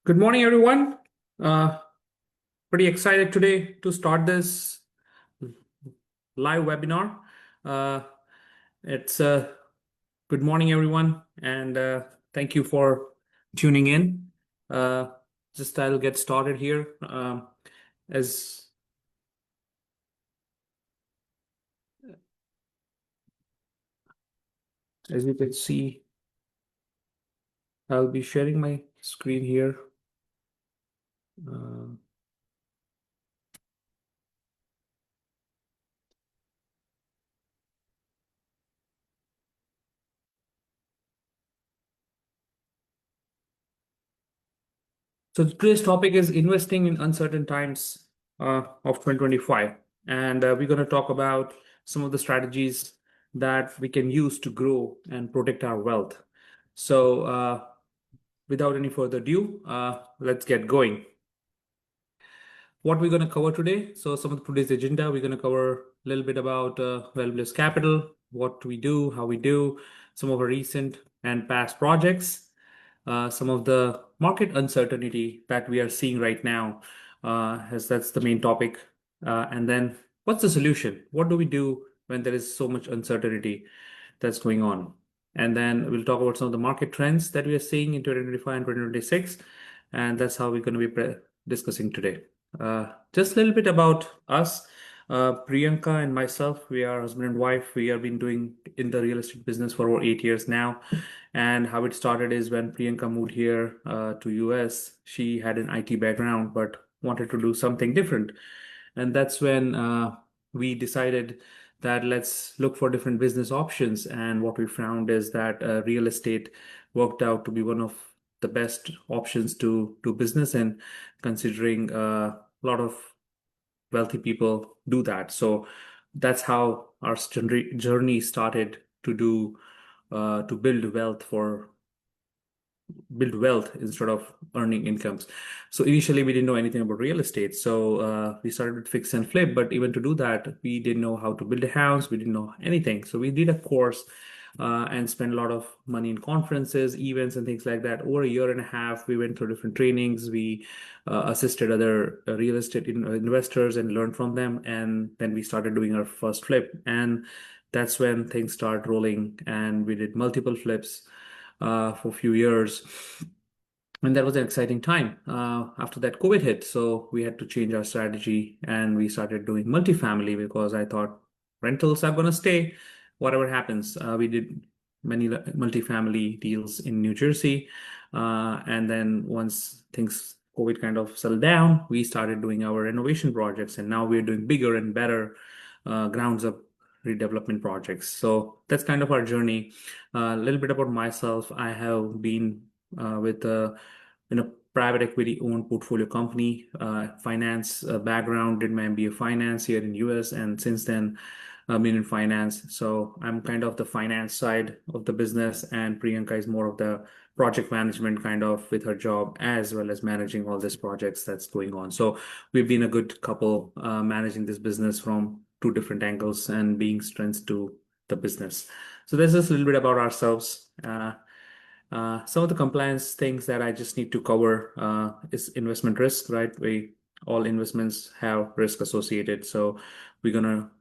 Good morning, everyone. Uh, Pretty excited today to start this live webinar. Uh, it's Good morning, everyone, and thank you for tuning in. Uh, just I'll get started here. As as you can see, I'll be sharing my screen here. Uh, So today's topic is investing in uncertain times of 2025. And we're going to talk about some of the strategies that we can use to grow and protect our wealth. So without any further ado, let's get going. What we're going to cover today. So some of today's agenda, we're going to cover a little bit about well-placed capital, what we do, how we do, some of our recent and past projects, some of the market uncertainty that we are seeing right now, as that's the main topic. And then what's the solution? What do we do when there is so much uncertainty that's going on? And then we'll talk about some of the market trends that we are seeing in 2025 and 2026. And that's how we're going to be discussing today. Just a little bit about us. Priyanka and myself, we are husband and wife. We have been doing in the real estate business for over 8 years now. And how it started is when Priyanka moved here to US, she had an IT background but wanted to do something different. And that's when we decided that let's look for different business options. And what we found is that real estate worked out to be one of the best options to do business in, considering a lot of wealthy people do that. So that's how our journey started to do to build wealth instead of earning incomes. So initially we didn't know anything about real estate. So we started with fix and flip, but even to do that, we didn't know how to build a house. We didn't know anything. So we did a course and spent a lot of money in conferences, events, and things like that. Over a year and a half, we went through different trainings. We assisted other real estate investors and learned from them. And then we started doing our first flip. And that's when things started rolling. And we did multiple flips for a few years. And that was an exciting time. After that, COVID hit. So we had to change our strategy and we started doing multifamily because I thought rentals are going to stay, whatever happens. We did many multifamily deals in New Jersey. And then once things, COVID kind of settled down, we started doing our renovation projects. And now we're doing bigger and better grounds up redevelopment projects. So that's kind of our journey. A little bit about myself. I have been with a private equity owned portfolio company, finance background, did my MBA finance here in US, and since then I've been in finance. So I'm kind of the finance side of the business, and Priyanka is more of the project management kind of with her job as well as managing all these projects that's going on. So we've been a good couple managing this business from two different angles and being strengths to the business. So this is a little bit about ourselves. Some of the compliance things that I just need to cover is investment risk, right? All investments have risk associated, so we're gonna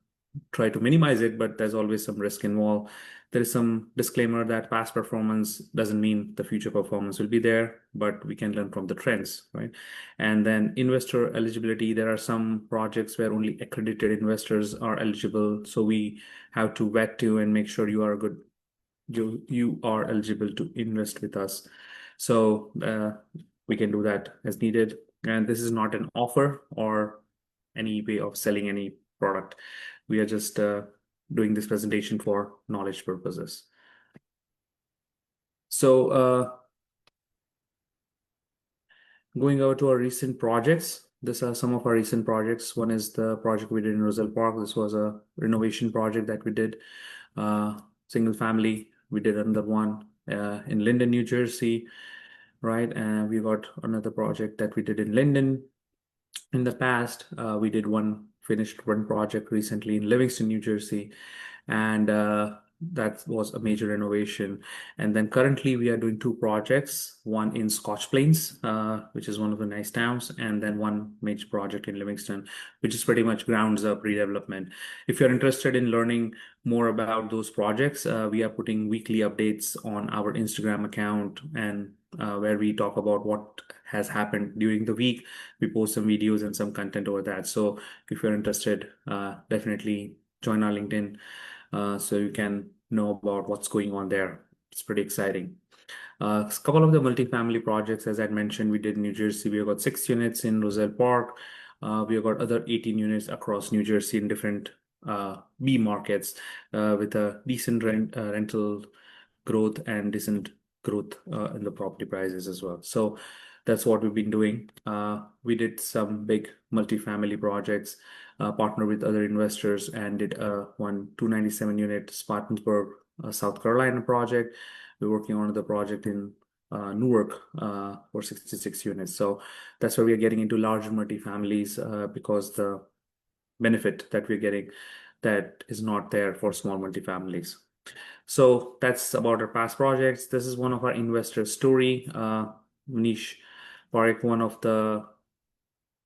try to minimize it, but there's always some risk involved. There is some disclaimer that past performance doesn't mean the future performance will be there, but we can learn from the trends, right? And then investor eligibility, there are some projects where only accredited investors are eligible, so we have to vet you and make sure you are eligible to invest with us. So we can do that as needed. And this is not an offer or any way of selling any product. We are just doing this presentation for knowledge purposes. So going over to our recent projects, these are some of our recent projects. One is the project we did in Roselle Park. This was a renovation project that we did, single family. We did another one in Linden, New Jersey, right? And we got another project that we did in Linden. In the past, we finished one project recently in Livingston, New Jersey. And that was a major renovation. And then currently we are doing two projects, one in Scotch Plains, which is one of the nice towns, and then one major project in Livingston, which is pretty much grounds up redevelopment. If you're interested in learning more about those projects, we are putting weekly updates on our Instagram account, and where we talk about what has happened during the week. We post some videos and some content over that. So if you're interested, definitely join our LinkedIn so you can know about what's going on there. It's pretty exciting. A couple of the multifamily projects, as I mentioned, we did in New Jersey. We have got 6 units in Roselle Park. We have got other 18 units across New Jersey in different B markets with a decent rental growth and decent growth in the property prices as well. So that's what we've been doing. We did some big multifamily projects, partnered with other investors, and did one 297 unit Spartansburg, South Carolina project. We're working on the project in Newark for 66 units. So that's where we are getting into larger multifamilies because the benefit that we're getting that is not there for small multifamilies. So that's about our past projects. This is one of our investor story. Manish Parekh, one of the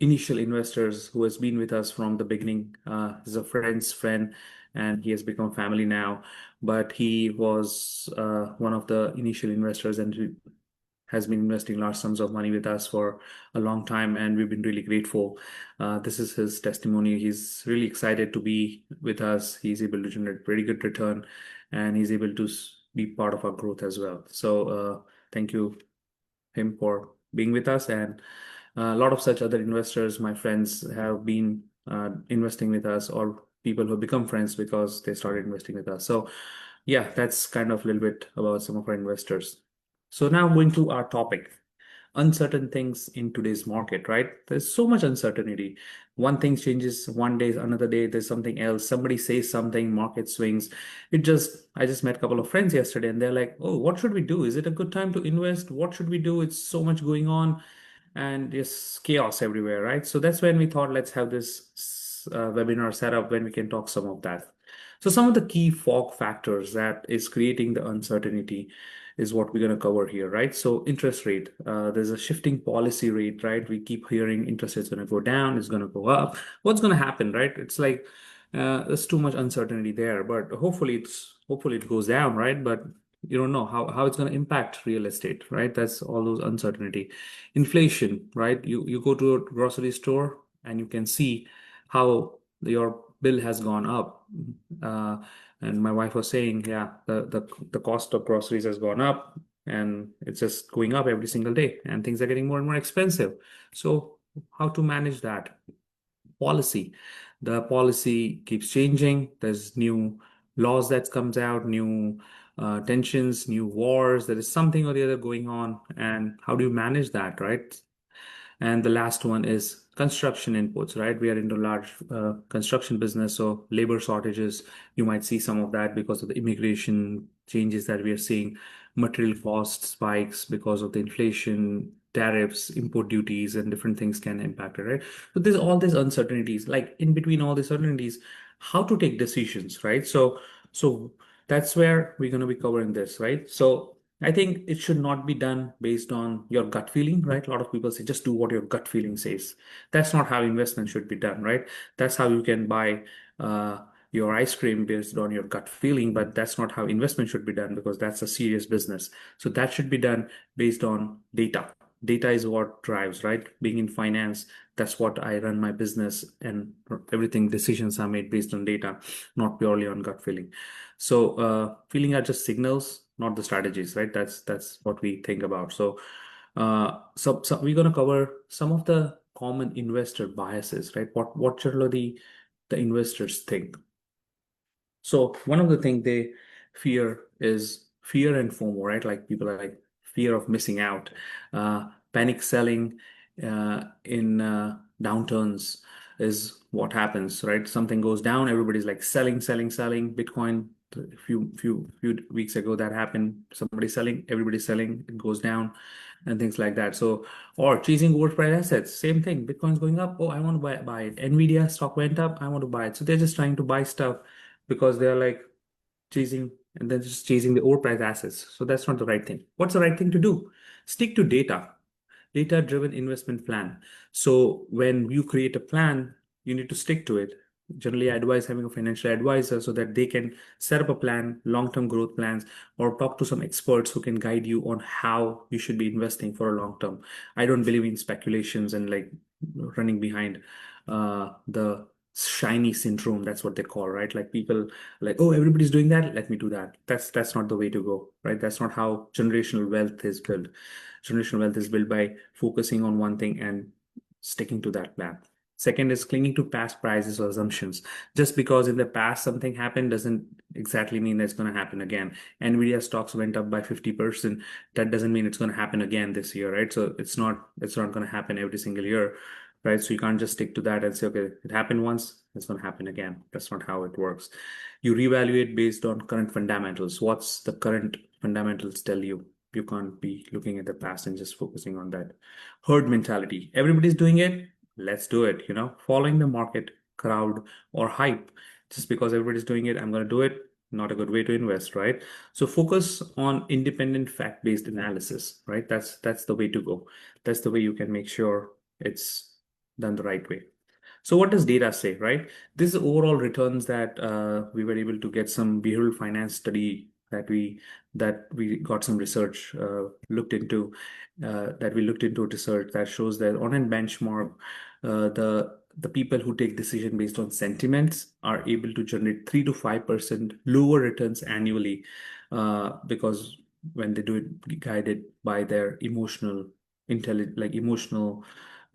initial investors who has been with us from the beginning, is a friend's friend, and he has become family now. But he was one of the initial investors, and he has been investing large sums of money with us for a long time, and we've been really grateful. This is his testimony. He's really excited to be with us. He's able to generate pretty good return, and he's able to be part of our growth as well. So thank you him for being with us, and a lot of such other investors, my friends, have been investing with us, or people who become friends because they started investing with us. So yeah, that's kind of a little bit about some of our investors. So now going to our topic, uncertain things in today's market, right? There's so much uncertainty. One thing changes one day, another day, there's something else. Somebody says something, market swings. I just met a couple of friends yesterday and they're like, oh, what should we do? Is it a good time to invest? What should we do? It's so much going on and just chaos everywhere, right? So that's when we thought, let's have this webinar set up when we can talk some of that. So some of the key fog factors that is creating the uncertainty is what we're going to cover here, right? So interest rate, there's a shifting policy rate, right? We keep hearing interest rates going to go down, it's going to go up. What's going to happen, right? It's like there's too much uncertainty there, but hopefully it goes down, right? But you don't know how it's going to impact real estate, right? That's all those uncertainty. Inflation, right? You go to a grocery store and you can see how your bill has gone up. Uh, and my wife was saying, yeah, the cost of groceries has gone up and it's just going up every single day and things are getting more and more expensive. So how to manage that? Policy. The policy keeps changing. There's new laws that comes out, new tensions, new wars. There is something or the other going on. And how do you manage that, right? And the last one is construction inputs, right? We are into large construction business, so labor shortages, you might see some of that because of the immigration changes that we are seeing, material cost spikes because of the inflation, tariffs, import duties, and different things can impact it, right? So there's all these uncertainties, like in between all these uncertainties, how to take decisions, right? So that's where we're going to be covering this, right? So I think it should not be done based on your gut feeling, right? A lot of people say just do what your gut feeling says. That's not how investment should be done, right? That's how you can buy your ice cream based on your gut feeling, but that's not how investment should be done because that's a serious business. So that should be done based on data. Data is what drives, right? Being in finance, that's what I run my business, and everything decisions are made based on data, not purely on gut feeling. So feeling are just signals, not the strategies, right? That's what we think about. So we're gonna cover some of the common investor biases, right? What generally the investors think. So one of the things they fear is fear and FOMO, right? Like people are like fear of missing out, panic selling in downturns is what happens, right? Something goes down, everybody's like selling, selling, selling. Bitcoin, a few weeks ago that happened. Somebody selling, everybody's selling, it goes down, and things like that. So, or chasing overpriced assets, same thing. Bitcoin's going up. Oh, I want to buy it. Nvidia stock went up. I want to buy it. So they're just trying to buy stuff because they're like chasing and then just chasing the overpriced assets. So that's not the right thing. What's the right thing to do? Stick to data-driven investment plan. So when you create a plan, you need to stick to it. Generally, I advise having a financial advisor so that they can set up a plan, long-term growth plans, or talk to some experts who can guide you on how you should be investing for a long term. I don't believe in speculations and like running behind the shiny syndrome. That's what they call, right? Like people like, oh, everybody's doing that, let me do that. That's not the way to go, right? That's not how generational wealth is built. Generational wealth is built by focusing on one thing and sticking to that plan. Second is clinging to past prices or assumptions. Just because in the past something happened doesn't exactly mean that's going to happen again. Nvidia stocks went up by 50%. That doesn't mean it's going to happen again this year, right? So it's not going to happen every single year, right? So you can't just stick to that and say, okay, it happened once, it's going to happen again. That's not how it works. You reevaluate based on current fundamentals. What's the current fundamentals tell you? You can't be looking at the past and just focusing on that. Herd mentality. Everybody's doing it. Let's do it. Following the market, crowd, or hype. Just because everybody's doing it, I'm going to do it. Not a good way to invest, right? So focus on independent fact-based analysis, right? That's the way to go. That's the way you can make sure it's done the right way. So what does data say, right? This is overall returns that we were able to get some behavioral finance study that we got some research looked into that we looked into research that shows that on a benchmark, the people who take decision based on sentiments are able to generate 3 to 5% lower returns annually because when they do it guided by their emotional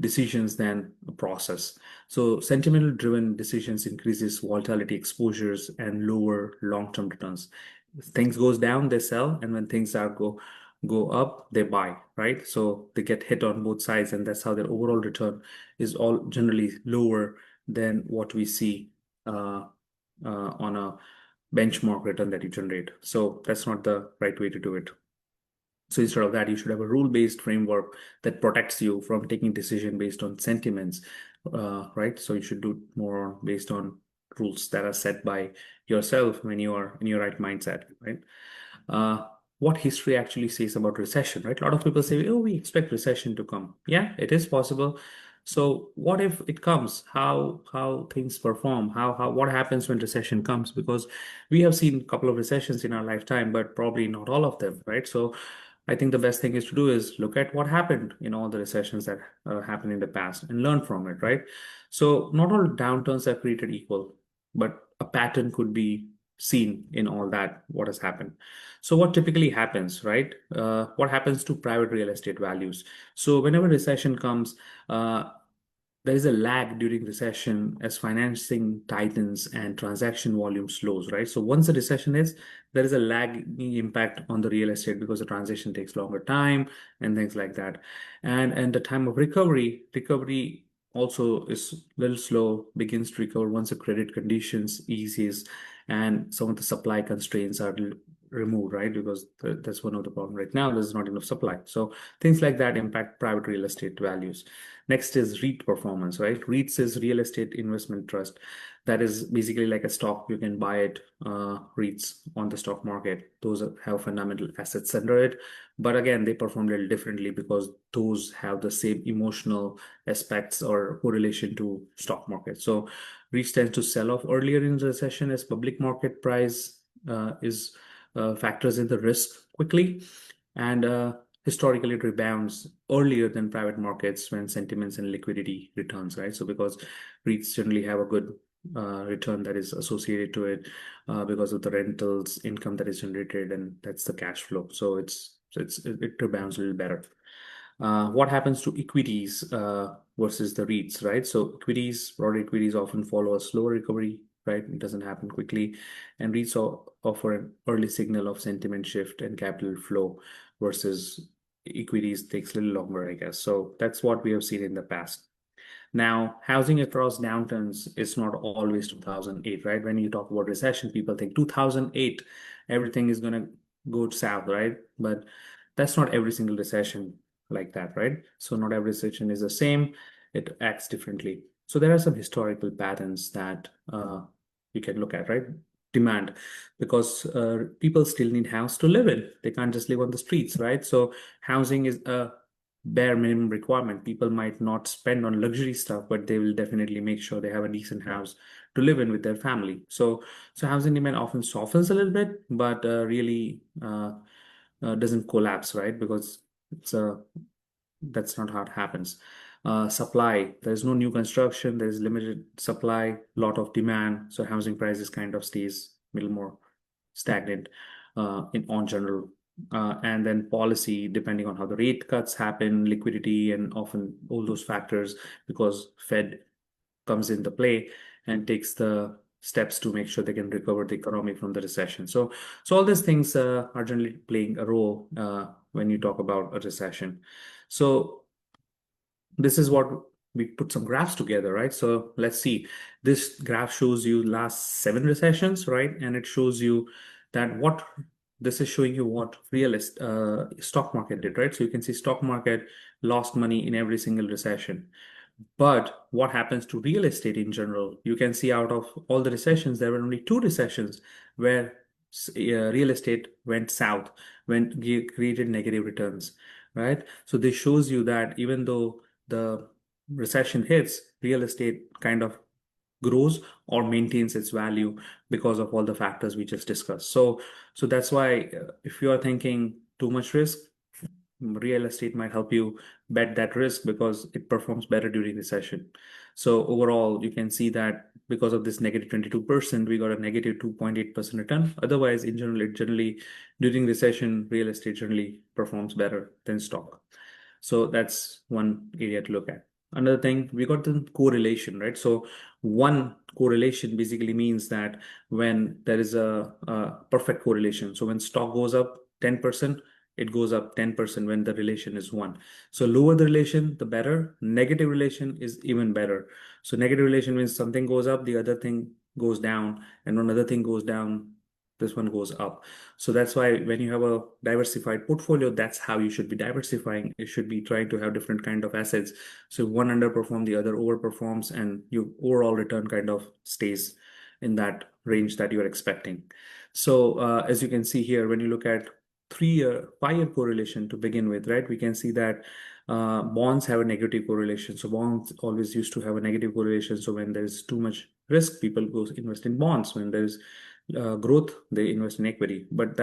decisions than a process. So sentimental driven decisions increases volatility exposures and lower long-term returns. If things goes down, they sell, and when things are go up, they buy, right? So they get hit on both sides, and that's how their overall return is all generally lower than what we see on a benchmark return that you generate. So that's not the right way to do it. So instead of that, you should have a rule-based framework that protects you from taking decision based on sentiments, right? So you should do more based on rules that are set by yourself when you are in your right mindset, right? What history actually says about recession, right? A lot of people say, oh, we expect recession to come. Yeah, it is possible. So what if it comes? How things perform? How what happens when recession comes? Because we have seen a couple of recessions in our lifetime, but probably not all of them, right? So I think the best thing is to do is look at what happened in all the recessions that happened in the past and learn from it, right? So not all downturns are created equal, but a pattern could be seen in all that what has happened. So what typically happens, right? What happens to private real estate values? So whenever recession comes, there is a lag during recession as financing tightens and transaction volume slows, right? So once the recession is, there is a lagging impact on the real estate because the transaction takes longer time and things like that. And the time of recovery also is a little slow, begins to recover once the credit conditions eases and some of the supply constraints are removed, right? Because that's one of the problems right now. There's not enough supply. So things like that impact private real estate values. Next is REIT performance, right? REITs is real estate investment trust. That is basically like a stock. You can buy it, REITs on the stock market. Those have fundamental assets under it. But again, they perform a little differently because those have the same emotional aspects or correlation to stock market. So REITs tend to sell off earlier in the recession as public market price is factors in the risk quickly. And historically it rebounds earlier than private markets when sentiments and liquidity returns, right? So because REITs generally have a good return that is associated to it because of the rentals income that is generated, and that's the cash flow. So it rebounds a little better. What happens to equities versus the REITs, right? So broad equities often follow a slower recovery, right? It doesn't happen quickly. And REITs offer an early signal of sentiment shift and capital flow versus equities takes a little longer, I guess. So that's what we have seen in the past. Now, housing across downturns is not always 2008, right? When you talk about recession, people think 2008, everything is going to go south, right? But that's not every single recession like that, right? So not every recession is the same. It acts differently. So there are some historical patterns that you can look at, right? demand, because people still need house to live in. They can't just live on the streets, right? So housing is a bare minimum requirement. People might not spend on luxury stuff, but they will definitely make sure they have a decent house to live in with their family. So housing demand often softens a little bit, but really doesn't collapse, right? Because it's a that's not how it happens. Supply, there's no new construction, there's limited supply, lot of demand, so housing prices kind of stays a little more stagnant in on general. And then policy, depending on how the rate cuts happen, liquidity, and often all those factors, because Fed comes into play and takes the steps to make sure they can recover the economy from the recession. So all these things are generally playing a role when you talk about a recession. So this is what we put some graphs together, right? So let's see. This graph shows you last 7 recessions, right? And it shows you that what this is showing you what stock market did, right? So you can see stock market lost money in every single recession. But what happens to real estate in general? You can see out of all the recessions, there were only 2 recessions where real estate went south, created negative returns, right? So this shows you that even though the recession hits, real estate kind of grows or maintains its value because of all the factors we just discussed. So that's why if you are thinking too much risk, real estate might help you bet that risk because it performs better during recession. So overall, you can see that because of this negative 22%, we got a negative 2.8% return. Otherwise, in general, it generally during recession, real estate generally performs better than stock. So that's one area to look at. Another thing, we got the correlation, right? So one correlation basically means that when there is a perfect correlation, so when stock goes up 10%, it goes up 10% when the relation is 1. So lower the relation, the better. Negative relation is even better. So negative relation means something goes up, the other thing goes down, and when another thing goes down, this one goes up. So that's why when you have a diversified portfolio, that's how you should be diversifying. You should be trying to have different kind of assets. So one underperform, the other overperforms, and your overall return kind of stays in that range that you're expecting. So as you can see here, when you look at 3-year, 5-year correlation to begin with, right? We can see that bonds have a negative correlation. So bonds always used to have a negative correlation. So when there's too much risk, people go invest in bonds. When there's growth, they invest in equity. But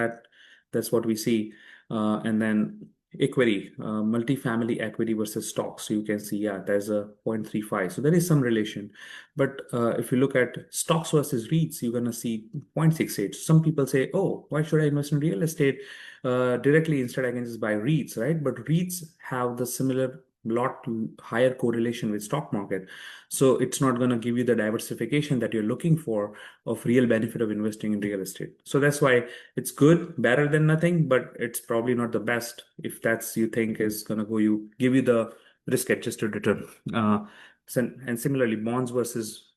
that's what we see. And then equity, multifamily equity versus stocks. So you can see, yeah, there's a 0.35. So there is some relation. But if you look at stocks versus REITs, you're going to see 0.68. Some people say, oh, why should I invest in real estate directly? Instead, I can just buy REITs, right? But REITs have the similar lot higher correlation with stock market. So it's not going to give you the diversification that you're looking for of real benefit of investing in real estate. So that's why it's good, better than nothing, but it's probably not the best if that's you think is going to give you the risk adjusted return. And similarly, bonds versus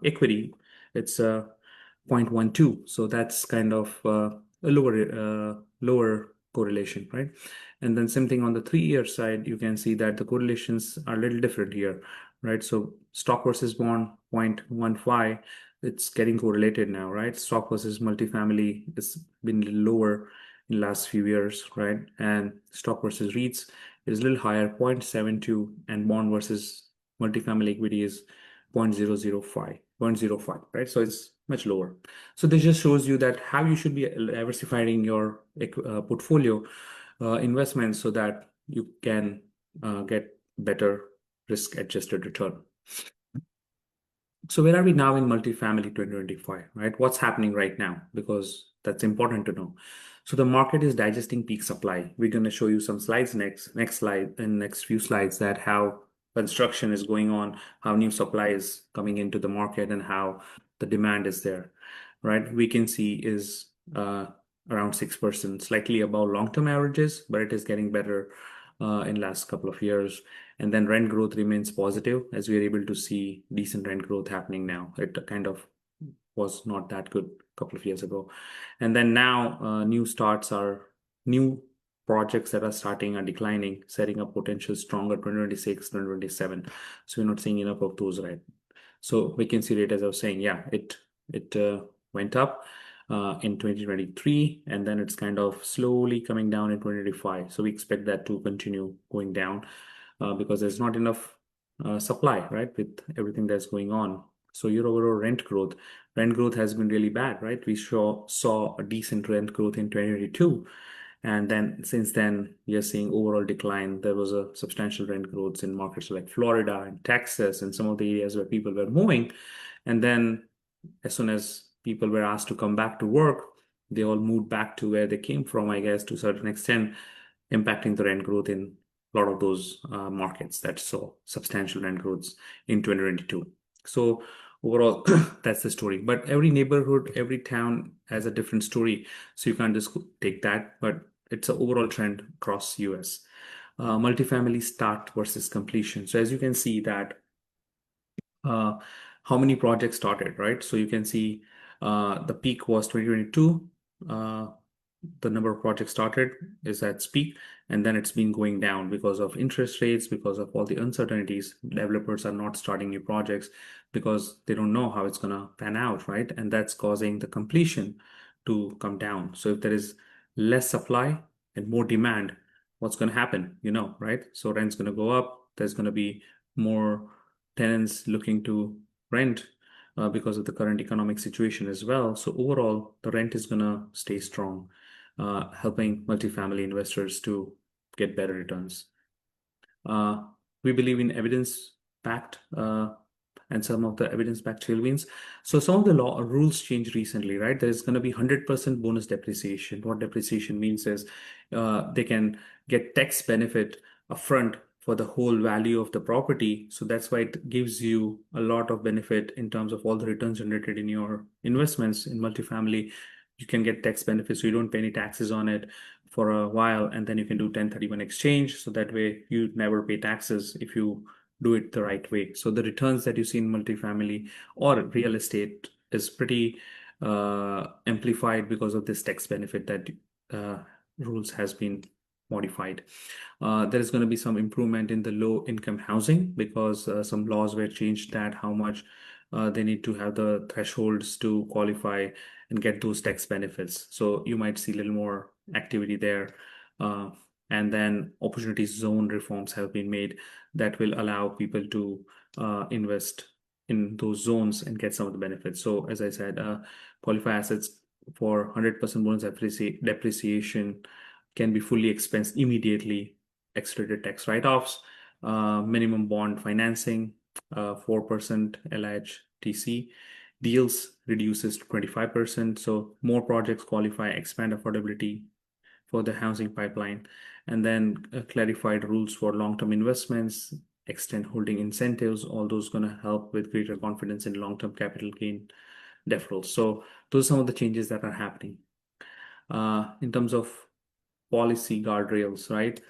equity, it's 0.12. So that's kind of a lower correlation, right? And then same thing on the 3-year side, you can see that the correlations are a little different here, right? So stock versus bond 0.15, it's getting correlated now, right? Stock versus multifamily has been lower in last few years, right? And stock versus REITs is a little higher, 0.72, and bond versus multifamily equity is 0.005, right? So it's much lower. So this just shows you that how you should be diversifying your portfolio investments so that you can get better risk-adjusted return. So where are we now in multifamily 2025, right? What's happening right now? Because that's important to know. So the market is digesting peak supply. We're going to show you some slides next slide, in next few slides, that how construction is going on, how new supply is coming into the market, and how the demand is there, right? Vacancy is around 6%, slightly above long-term averages, but it is getting better in last couple of years. And then rent growth remains positive as we are able to see decent rent growth happening now. It kind of was not that good a couple of years ago. And then now new projects that are starting are declining, setting up potential stronger 2026, 2027. So we're not seeing enough of those, right? So vacancy rate, as I was saying, yeah, it went up in 2023, and then it's kind of slowly coming down in 2025. So we expect that to continue going down because there's not enough supply, right, with everything that's going on. So your overall rent growth has been really bad, right? We saw a decent rent growth in 2022. And then since then, we are seeing overall decline. There was a substantial rent growth in markets like Florida and Texas and some of the areas where people were moving. And then as soon as people were asked to come back to work, they all moved back to where they came from, I guess, to a certain extent, impacting the rent growth in a lot of those markets that saw substantial rent growths in 2022. So overall, that's the story. But every neighborhood, every town has a different story. So you can't just take that, but it's an overall trend across US. Multifamily start versus completion. So as you can see that uh, how many projects started, right? So you can see the peak was 2022. Uh, the number of projects started is at its peak, and then it's been going down because of interest rates, because of all the uncertainties. Developers are not starting new projects because they don't know how it's going to pan out, right? And that's causing the completion to come down. So if there is less supply and more demand, what's going to happen? Right? So rent's going to go up. There's going to be more tenants looking to rent because of the current economic situation as well. So overall, the rent is going to stay strong, helping multifamily investors to get better returns. Uh, we believe in evidence-backed and some of the evidence-backed tailwinds. So some of the law rules changed recently, right? There's going to be 100% bonus depreciation. What depreciation means is they can get tax benefit upfront for the whole value of the property. So that's why it gives you a lot of benefit in terms of all the returns generated in your investments in multifamily. You can get tax benefits, so you don't pay any taxes on it for a while, and then you can do 1031 exchange. So that way you never pay taxes if you do it the right way. So the returns that you see in multifamily or real estate is pretty amplified because of this tax benefit that uh, rules has been modified. There is going to be some improvement in the low income housing because some laws were changed that how much they need to have the thresholds to qualify and get those tax benefits. So you might see a little more activity there. Uh, and then opportunity zone reforms have been made that will allow people to invest in those zones and get some of the benefits. So as I said, qualify assets for 100% bonus depreciation can be fully expensed immediately, accelerated tax write-offs, minimum bond financing, 4% LHTC, deals reduces to 25%. So more projects qualify, expand affordability for the housing pipeline, and then clarified rules for long-term investments, extend holding incentives, all those going to help with greater confidence in long-term capital gain deferrals. So those are some of the changes that are happening. In terms of policy guardrails, right?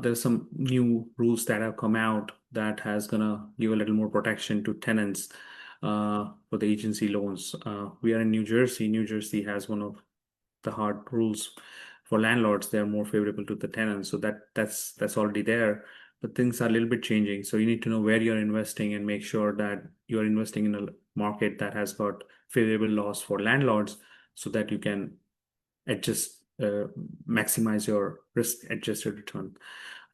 There's some new rules that have come out that has gonna give a little more protection to tenants for the agency loans. We are in New Jersey. New Jersey has one of the hard rules for landlords. They're more favorable to the tenants, so that's already there. But things are a little bit changing. So you need to know where you're investing and make sure that you're investing in a market that has got favorable laws for landlords, so that you can adjust, maximize your risk-adjusted return.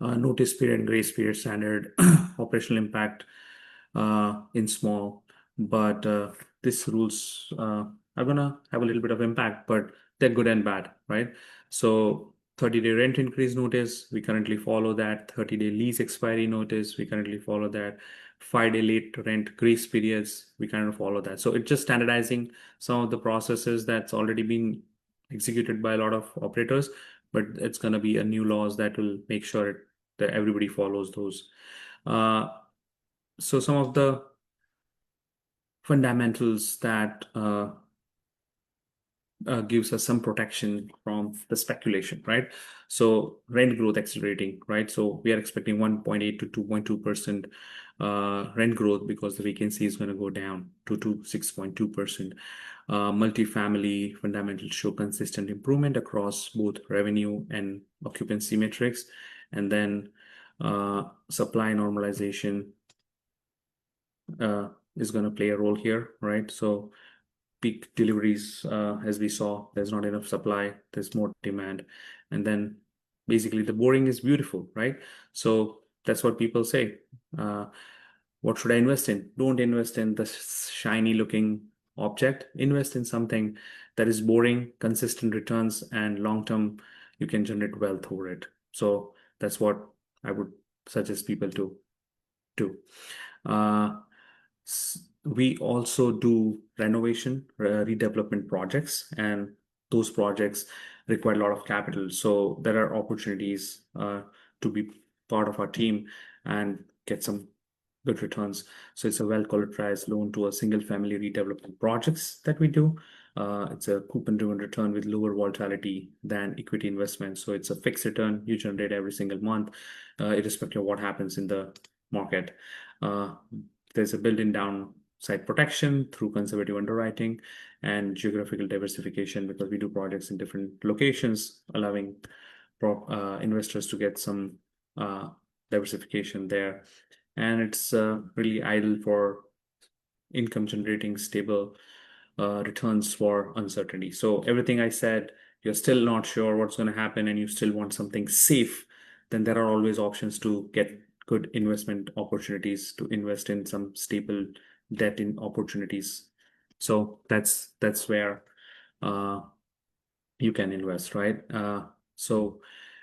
Notice period and grace period standard, operational impact in small, but these rules are gonna have a little bit of impact, but they're good and bad, right? So 30-day rent increase notice, we currently follow that. 30-day lease expiry notice, we currently follow that. 5-day late rent grace periods, we kind of follow that. So it's just standardizing some of the processes that's already been executed by a lot of operators, but it's going to be a new laws that will make sure that everybody follows those. So some of the fundamentals that gives us some protection from the speculation, right? So rent growth accelerating, right? So we are expecting 1.8 to 2.2% rent growth because the vacancy is going to go down to 6.2%. Multifamily fundamentals show consistent improvement across both revenue and occupancy metrics. And then supply normalization is going to play a role here, right? So peak deliveries, as we saw. There's not enough supply, there's more demand. And then basically the boring is beautiful, right? So that's what people say. Uh, what should I invest in? Don't invest in the shiny looking object. Invest in something that is boring, consistent returns, and long term, you can generate wealth over it. So that's what I would suggest people to do. Uh, we also do renovation, redevelopment projects, and those projects require a lot of capital. So there are opportunities to be part of our team and get some good returns. So it's a well collateralized loan to a single family redevelopment projects that we do. It's a coupon-driven return with lower volatility than equity investment. So it's a fixed return you generate every single month, irrespective of what happens in the market. Uh, there's a built-in downside protection through conservative underwriting and geographical diversification because we do projects in different locations, allowing investors to get some diversification there. And it's really ideal for income generating stable returns for uncertainty. So everything I said, you're still not sure what's going to happen and you still want something safe, then there are always options to get good investment opportunities to invest in some stable debt in opportunities. So that's where uh, you can invest, right? So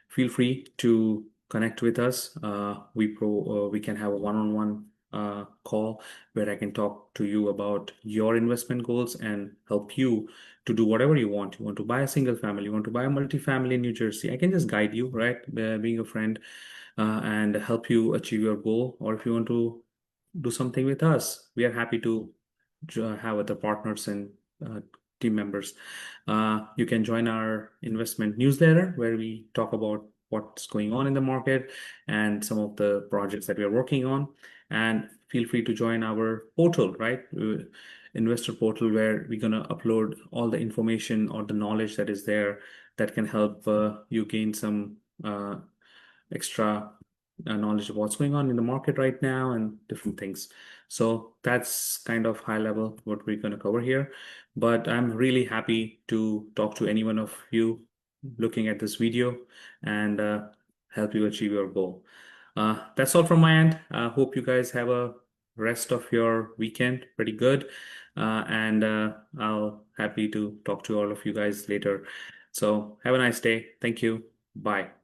feel free to connect with us. We can have a one-on-one call where I can talk to you about your investment goals and help you to do whatever you want. You want to buy a single family, you want to buy a multifamily in New Jersey. I can just guide you, right? Being a friend, and help you achieve your goal. Or if you want to do something with us, we are happy to have other partners and team members. You can join our investment newsletter where we talk about what's going on in the market and some of the projects that we are working on. And feel free to join our portal, right? Investor portal, where we're going to upload all the information or the knowledge that is there that can help you gain some extra knowledge of what's going on in the market right now and different things. So that's kind of high level what we're going to cover here. But I'm really happy to talk to any one of you looking at this video and help you achieve your goal. That's all from my end. I hope you guys have a rest of your weekend pretty good. And I'll happy to talk to all of you guys later. So have a nice day. Thank you. Bye.